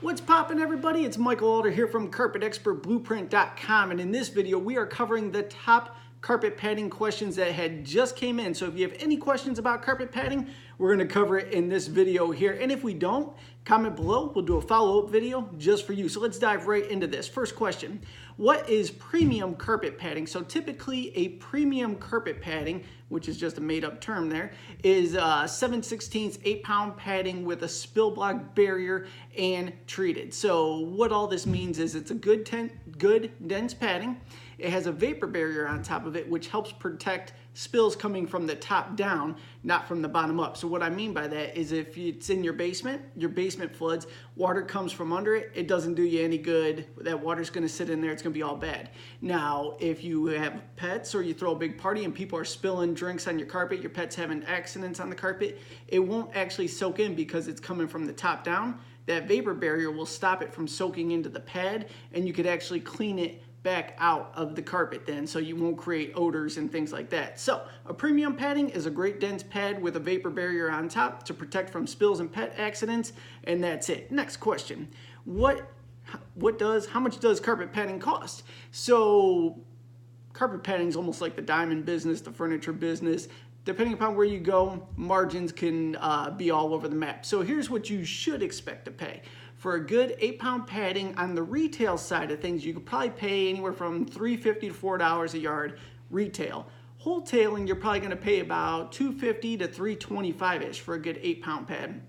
What's poppin', everybody? It's Michael Alder here from CarpetExpertBlueprint.com, and in this video we are covering the top carpet padding questions that had just came in. So if you have any questions about carpet padding, we're going to cover it in this video here, and if we don't, comment below. We'll do a follow-up video just for you. So let's dive right into this. First question: what is premium carpet padding? So typically a premium carpet padding, which is just a made-up term there, is 7/16 8-pound padding with a spill block barrier and treated. So what all this means is it's a good dense padding. It has a vapor barrier on top of it, which helps protect spills coming from the top down, not from the bottom up. So what I mean by that is if it's in your basement floods, water comes from under it, it doesn't do you any good. That water's gonna sit in there, it's gonna be all bad. Now, if you have pets or you throw a big party and people are spilling drinks on your carpet, your pet's having accidents on the carpet, it won't actually soak in because it's coming from the top down. That vapor barrier will stop it from soaking into the pad, and you could actually clean it back out of the carpet then, so you won't create odors and things like that. So a premium padding is a great dense pad with a vapor barrier on top to protect from spills and pet accidents, and that's it. Next question: how much does carpet padding cost? So carpet padding is almost like the diamond business, the furniture business. Depending upon where you go, margins can be all over the map. So here's what you should expect to pay. For a good 8-pound padding on the retail side of things, you could probably pay anywhere from $3.50 to $4 a yard retail. Wholetailing, you're probably gonna pay about $2.50 to $3.25-ish for a good 8-pound pad.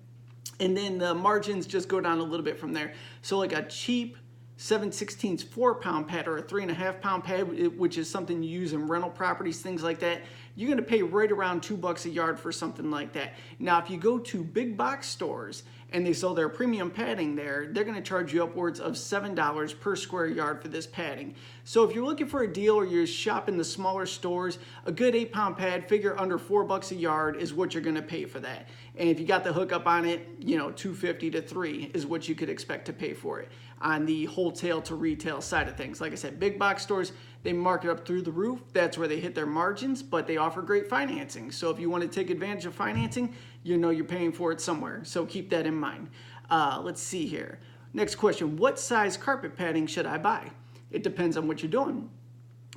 And then the margins just go down a little bit from there. So like a cheap 7/16 4-pound pad or a 3.5-pound pad, which is something you use in rental properties, things like that, you're gonna pay right around $2 a yard for something like that. Now, if you go to big box stores and they sell their premium padding there, they're gonna charge you upwards of $7 per square yard for this padding. So if you're looking for a deal or you're shopping the smaller stores, a good 8-pound pad, figure under $4 a yard is what you're gonna pay for that. And if you got the hookup on it, you know, $2.50 to $3 is what you could expect to pay for it on the wholesale to retail side of things. Like I said, big box stores, they mark it up through the roof. That's where they hit their margins, but they offer great financing. So if you want to take advantage of financing, you know you're paying for it somewhere. So keep that in mind. Let's see here. Next question: what size carpet padding should I buy? It depends on what you're doing.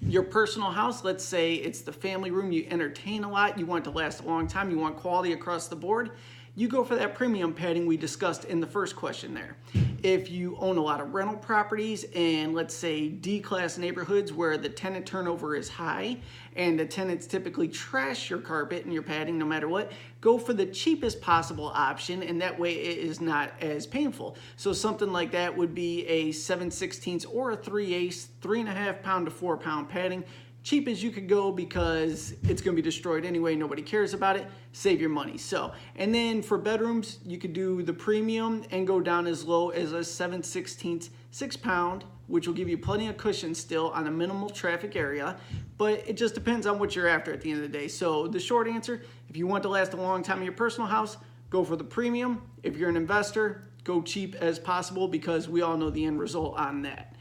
Your personal house, let's say it's the family room, you entertain a lot, you want it to last a long time, you want quality across the board, you go for that premium padding we discussed in the first question there. If you own a lot of rental properties and let's say D-class neighborhoods where the tenant turnover is high and the tenants typically trash your carpet and your padding no matter what, go for the cheapest possible option, and that way it is not as painful. So something like that would be a 7/16 or a 3/8, 3.5-pound to 4-pound padding. Cheap as you could go because it's going to be destroyed anyway, nobody cares about it, save your money. So, and then for bedrooms, you could do the premium and go down as low as a 7/16 6-pound, which will give you plenty of cushion still on a minimal traffic area, but it just depends on what you're after at the end of the day. So the short answer: if you want to last a long time in your personal house, go for the premium. If you're an investor, go cheap as possible because we all know the end result on that.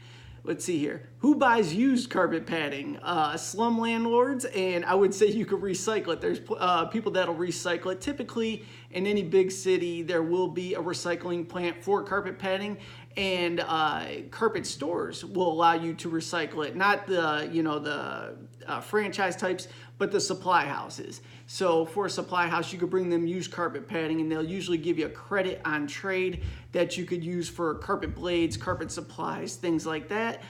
Let's see here. Who buys used carpet padding? Slum landlords, and I would say you could recycle it. There's people that'll recycle it. Typically, in any big city, there will be a recycling plant for carpet padding, and carpet stores will allow you to recycle it. Not the franchise types, but the supply houses. So for a supply house, you could bring them used carpet padding, and they'll usually give you a credit on trade that you could use for carpet blades, carpet supplies, things like that.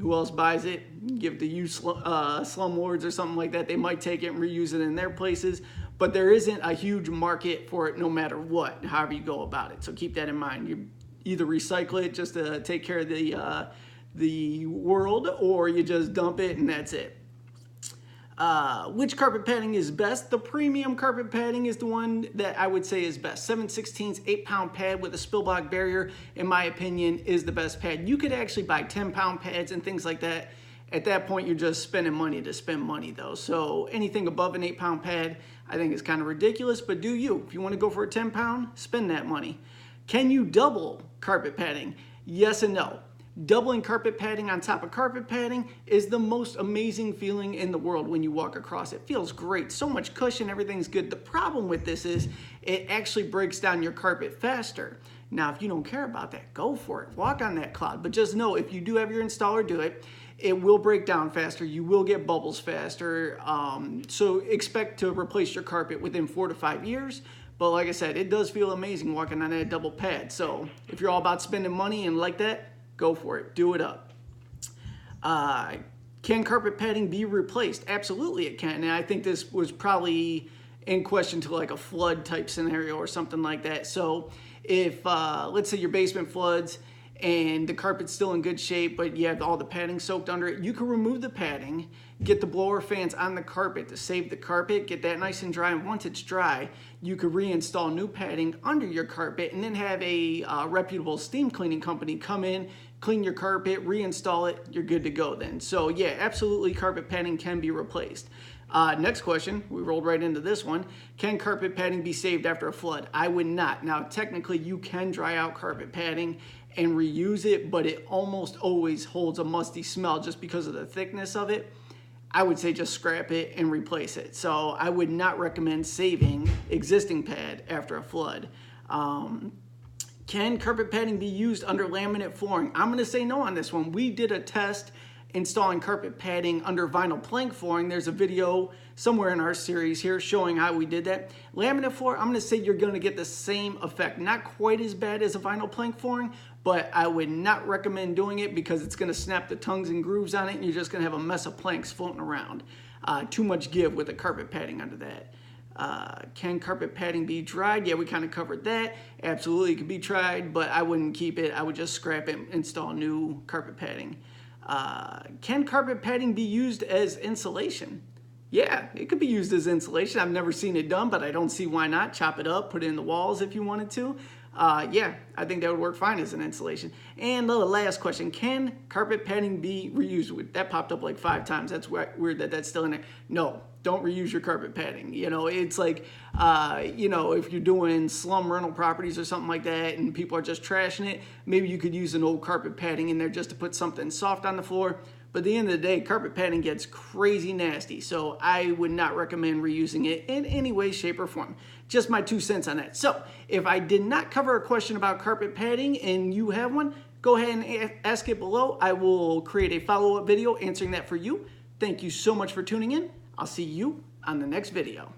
Who else buys it? Give it to used slumlords or something like that. They might take it and reuse it in their places, but there isn't a huge market for it no matter what, however you go about it. So keep that in mind. You either recycle it just to take care of the world, or you just dump it and that's it. Which carpet padding is best? The premium carpet padding is the one that I would say is best. 7/16 8-pound pad with a spill block barrier, in my opinion, is the best pad. You could actually buy 10-pound pads and things like that. At that point, you're just spending money to spend money though. So anything above an 8-pound pad, I think is kind of ridiculous, but do you. If you want to go for a 10-pound, spend that money. Can you double carpet padding? Yes and no. doubling carpet padding on top of carpet padding is the most amazing feeling in the world when you walk across. It feels great, so much cushion, everything's good. The problem with this is it actually breaks down your carpet faster. Now, if you don't care about that, go for it. Walk on that cloud. But just know, if you do have your installer do it, it will break down faster. You will get bubbles faster. So expect to replace your carpet within 4 to 5 years. But like I said, it does feel amazing walking on that double pad. So if you're all about spending money and like that, go for it. Do it up. Can carpet padding be replaced? Absolutely it can. And I think this was probably in question to like a flood type scenario or something like that. So if, let's say your basement floods and the carpet's still in good shape, but you have all the padding soaked under it, you can remove the padding, get the blower fans on the carpet to save the carpet, get that nice and dry, and once it's dry, you could reinstall new padding under your carpet and then have a reputable steam cleaning company come in, clean your carpet, reinstall it, you're good to go then. So yeah, absolutely carpet padding can be replaced. Next question, we rolled right into this one. Can carpet padding be saved after a flood? I would not. Now, technically, you can dry out carpet padding and reuse it, but it almost always holds a musty smell just because of the thickness of it. I would say just scrap it and replace it. So I would not recommend saving existing pad after a flood. Can carpet padding be used under laminate flooring? I'm going to say no on this one. We did a test installing carpet padding under vinyl plank flooring. There's a video somewhere in our series here showing how we did that. Laminate floor, I'm going to say you're going to get the same effect. Not quite as bad as a vinyl plank flooring, but I would not recommend doing it because it's going to snap the tongues and grooves on it and you're just going to have a mess of planks floating around. Too much give with the carpet padding under that. Can carpet padding be dried? Yeah, we kind of covered that. Absolutely, it could be tried, but I wouldn't keep it. I would just scrap it and install new carpet padding. Can carpet padding be used as insulation? Yeah, it could be used as insulation. I've never seen it done, but I don't see why not. Chop it up, put it in the walls if you wanted to. Yeah, I think that would work fine as an insulation. And the last question, can carpet padding be reused? That popped up like 5 times. That's weird that that's still in there. No, don't reuse your carpet padding. You know, it's like, you know, if you're doing slum rental properties or something like that and people are just trashing it, maybe you could use an old carpet padding in there just to put something soft on the floor. But at the end of the day, carpet padding gets crazy nasty, so I would not recommend reusing it in any way, shape, or form. Just my 2 cents on that. So if I did not cover a question about carpet padding and you have one, go ahead and ask it below. I will create a follow-up video answering that for you. Thank you so much for tuning in. I'll see you on the next video.